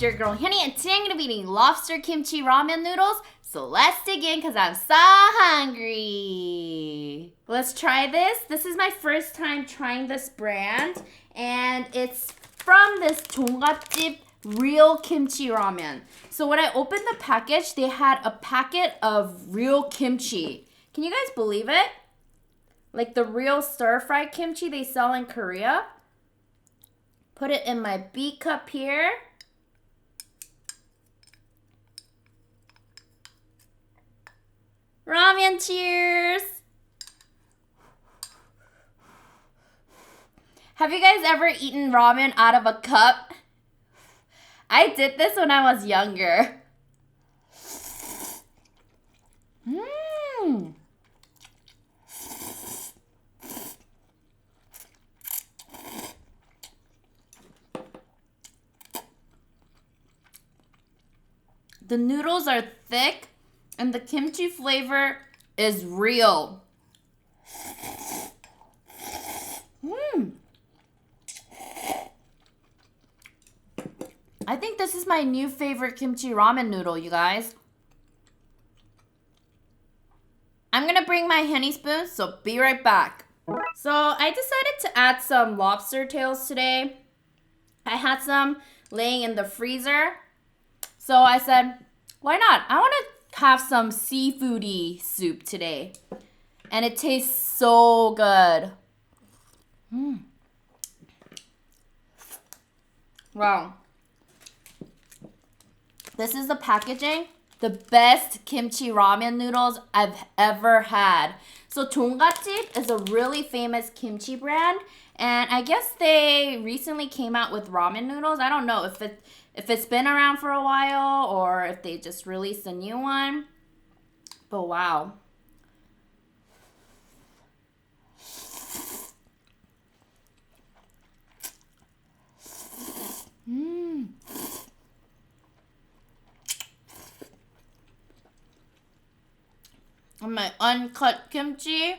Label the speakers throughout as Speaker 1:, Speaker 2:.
Speaker 1: it's your girl Hyunee, and today I'm going to be eating lobster kimchi ramen noodles. So let's dig in because I'm so hungry. Let's try this. This is my first time trying this brand, and it's from this 종갓집 real kimchi ramen. So when I opened the package, they had a packet of real kimchi. Can you guys believe it? Like the real stir-fried kimchi they sell in Korea. Put it in my B cup here. Ramen cheers! Have you guys ever eaten ramen out of a cup? I did this when I was younger. Mmm. The noodles are thick and the kimchi flavor is real. I think this is my new favorite kimchi ramen noodle, you guys. I'm gonna bring my Hyunee spoon, so be right back. So I decided to add some lobster tails today. I had some laying in the freezer. So I said, why not? I want to have some seafoody soup today. And it tastes so good. Wow. This is the packaging. The best kimchi ramen noodles I've ever had. So 종갓집 is a really famous kimchi brand. And I guess they recently came out with ramen noodles. I don't know if it's been around for a while or if they just released a new one. But wow. And my uncut kimchi.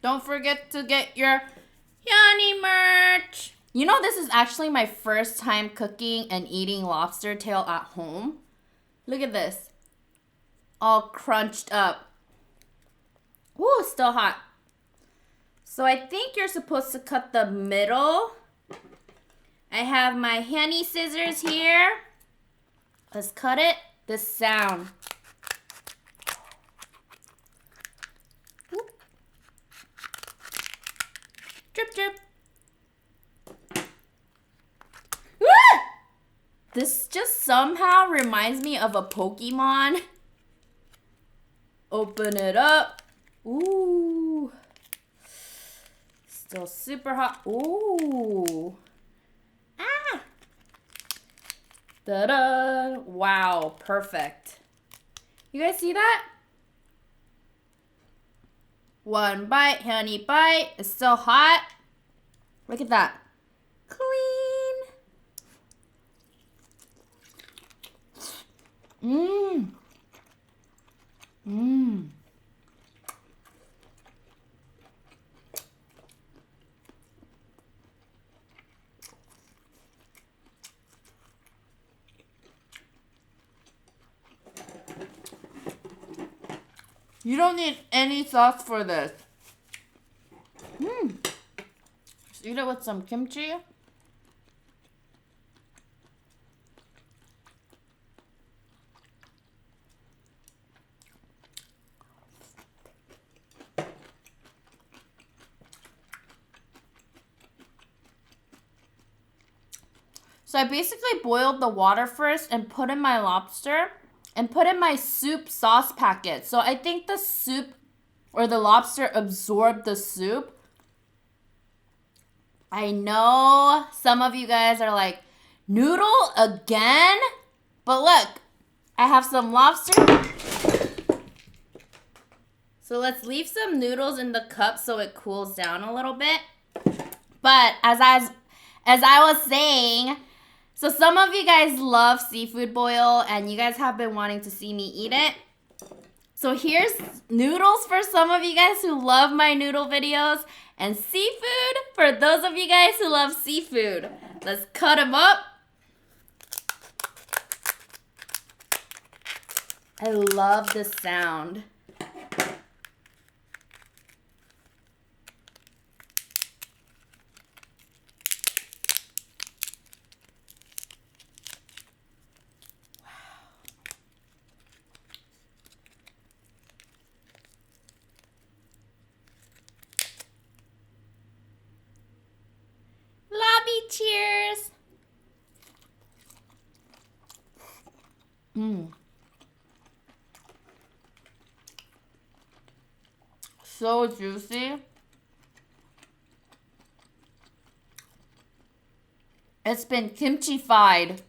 Speaker 1: Don't forget to get your Hyunee merch. You know, this is actually my first time cooking and eating lobster tail at home. Look at this. All crunched up. Ooh, still hot. So I think you're supposed to cut the middle. I have my Hyunee scissors here. Let's cut it. This sound. Drip, drip. This just somehow reminds me of a Pokemon. Open it up. Ooh. Still super hot. Ooh. Ah. Da-da. Wow, perfect. You guys see that? One bite, Hyunee bite. It's still hot. Look at that. Clean. Mmm. Mmm. You don't need any sauce for this. Just eat it with some kimchi. So I basically boiled the water first and put in my lobster and put in my soup sauce packet. So I think the soup or the lobster absorbed the soup. I know some of you guys are like, noodle again? But look, I have some lobster. So let's leave some noodles in the cup so it cools down a little bit. But as I was saying, so some of you guys love seafood boil and you guys have been wanting to see me eat it. So here's noodles for some of you guys who love my noodle videos and seafood for those of you guys who love seafood. Let's cut them up. I love this sound. Cheers. So juicy. It's been kimchi-fied.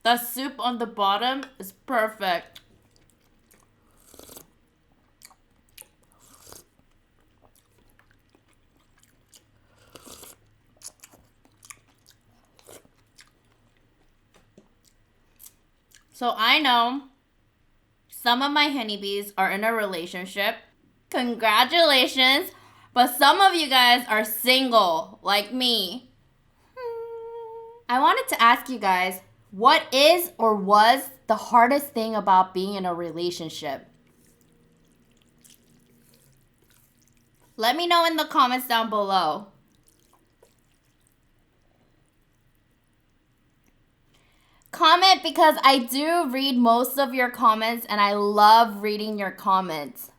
Speaker 1: The soup on the bottom is perfect. So I know some of my honeybees are in a relationship. Congratulations. But some of you guys are single, like me. I wanted to ask you guys, what is or was the hardest thing about being in a relationship? Let me know in the comments down below. Comment because I do read most of your comments and I love reading your comments.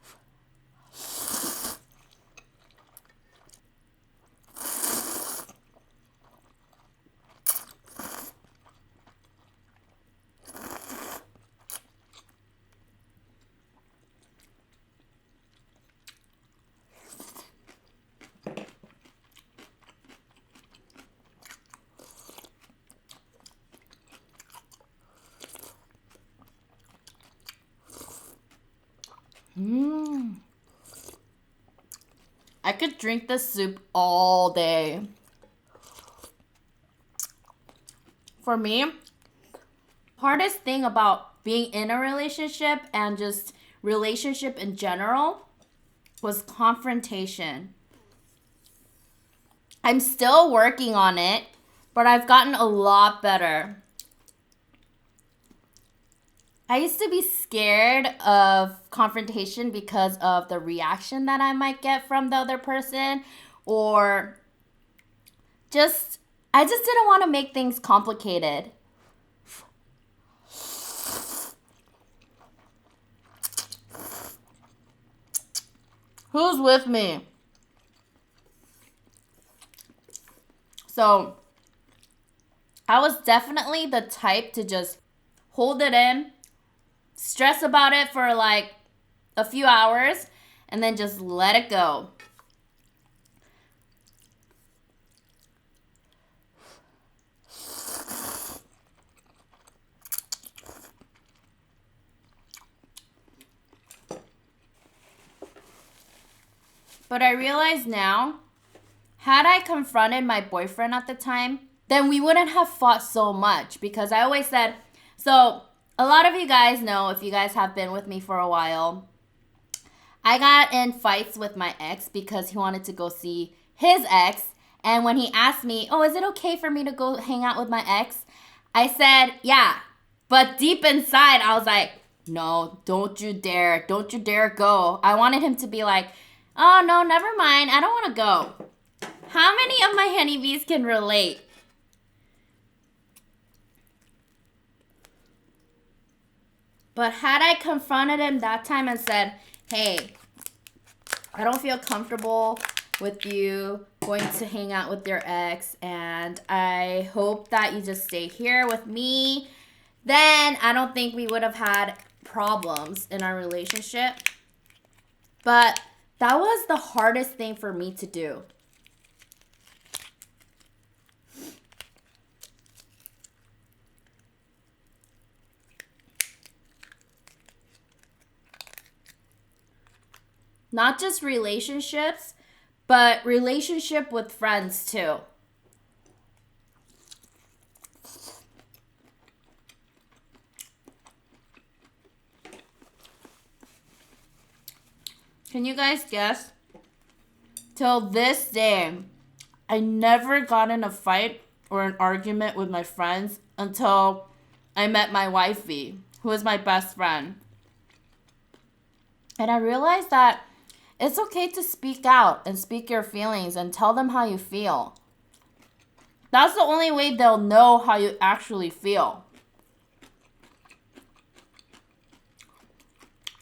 Speaker 1: I could drink this soup all day. For me, hardest thing about being in a relationship and just relationship in general was confrontation. I'm still working on it, but I've gotten a lot better. I used to be scared of confrontation because of the reaction that I might get from the other person, or I just didn't want to make things complicated. Who's with me? So, I was definitely the type to just hold it in, stress about it for like a few hours, and then just let it go. But I realize now, had I confronted my boyfriend at the time, then we wouldn't have fought so much, because I always said, so a lot of you guys know, if you guys have been with me for a while, I got in fights with my ex because he wanted to go see his ex. And when he asked me, oh, is it okay for me to go hang out with my ex? I said, yeah. But deep inside, I was like, no, don't you dare. Don't you dare go. I wanted him to be like, oh, no, never mind. I don't want to go. How many of my honeybees can relate? But had I confronted him that time and said, hey, I don't feel comfortable with you going to hang out with your ex, and I hope that you just stay here with me, then I don't think we would have had problems in our relationship. But that was the hardest thing for me to do. Not just relationships, but relationship with friends too. Can you guys guess? Till this day, I never got in a fight or an argument with my friends until I met my wifey, who is my best friend. And I realized that it's okay to speak out and speak your feelings and tell them how you feel. That's the only way they'll know how you actually feel.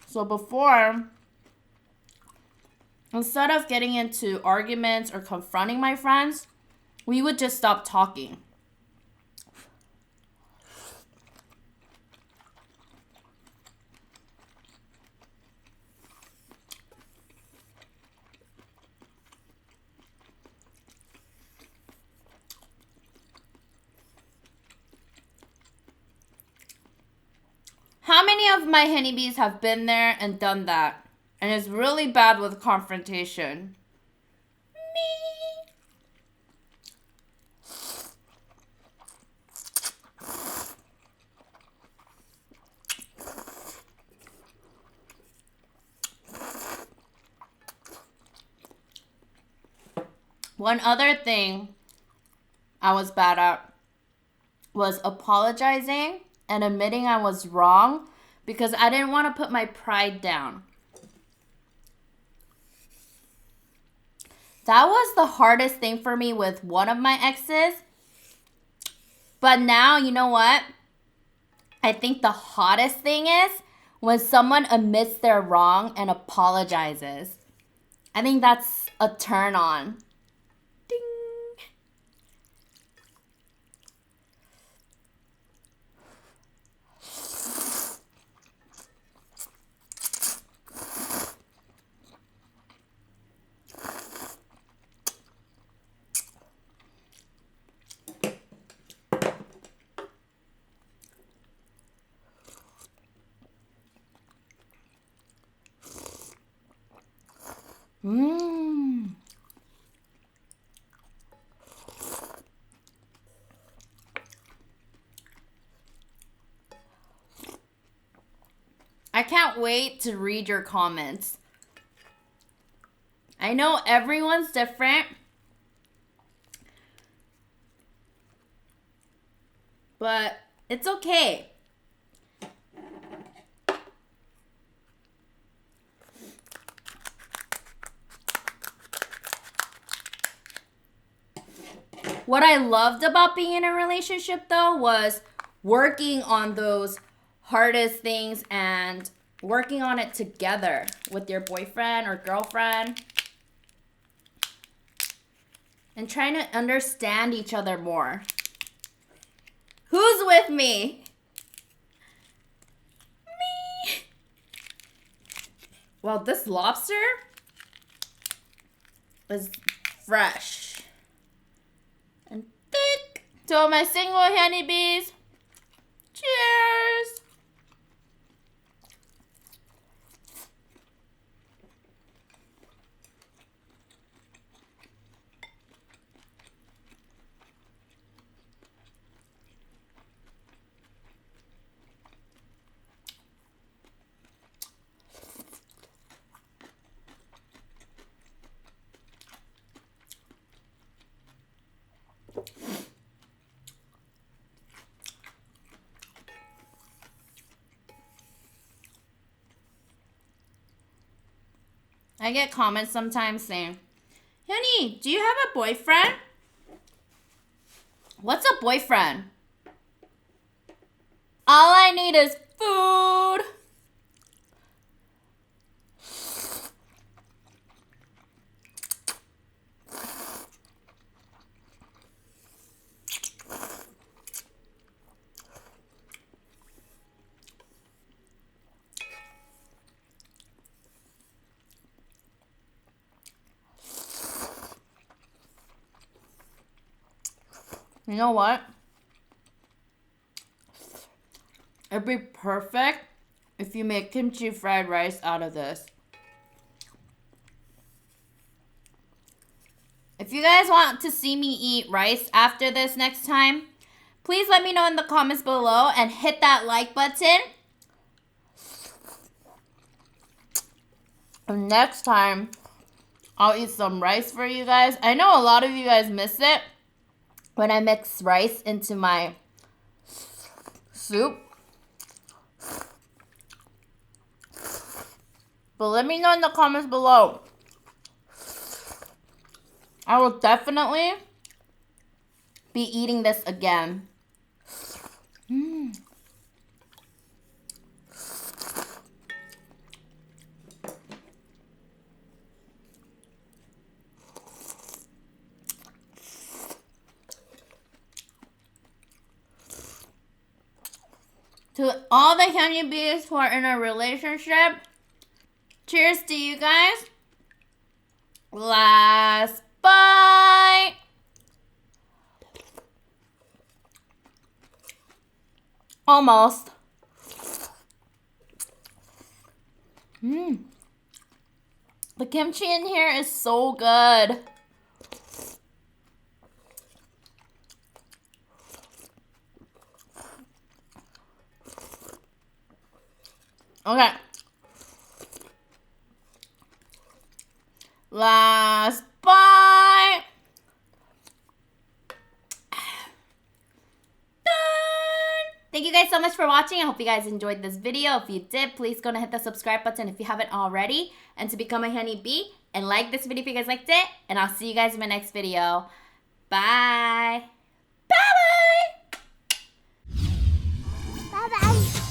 Speaker 1: So before, instead of getting into arguments or confronting my friends, we would just stop talking. How many of my honeybees have been there and done that? And is really bad with confrontation? Me. One other thing I was bad at was apologizing and admitting I was wrong because I didn't want to put my pride down. That was the hardest thing for me with one of my exes. But now, you know what? I think the hottest thing is when someone admits they're wrong and apologizes. I think that's a turn on. Ding. I can't wait to read your comments. I know everyone's different, but it's okay. What I loved about being in a relationship, though, was working on those hardest things and working on it together with your boyfriend or girlfriend and trying to understand each other more. Who's with me? Me. Well, this lobster is fresh and thick. To all my single honeybees, cheers. I get comments sometimes saying, Hyunee, do you have a boyfriend? What's a boyfriend? All I need is food. You know what? It'd be perfect if you make kimchi fried rice out of this. If you guys want to see me eat rice after this next time, please let me know in the comments below and hit that like button. And next time, I'll eat some rice for you guys. I know a lot of you guys miss it when I mix rice into my soup. But let me know in the comments below. I will definitely be eating this again. To all the Hyunee bees who are in a relationship, cheers to you guys. Last bite. Almost. The kimchi in here is so good. Okay. Last bite. Done. Thank you guys so much for watching. I hope you guys enjoyed this video. If you did, please go and hit the subscribe button if you haven't already. And to become a Hyunee bee. And like this video if you guys liked it. And I'll see you guys in my next video. Bye. Bye-bye.
Speaker 2: Bye-bye.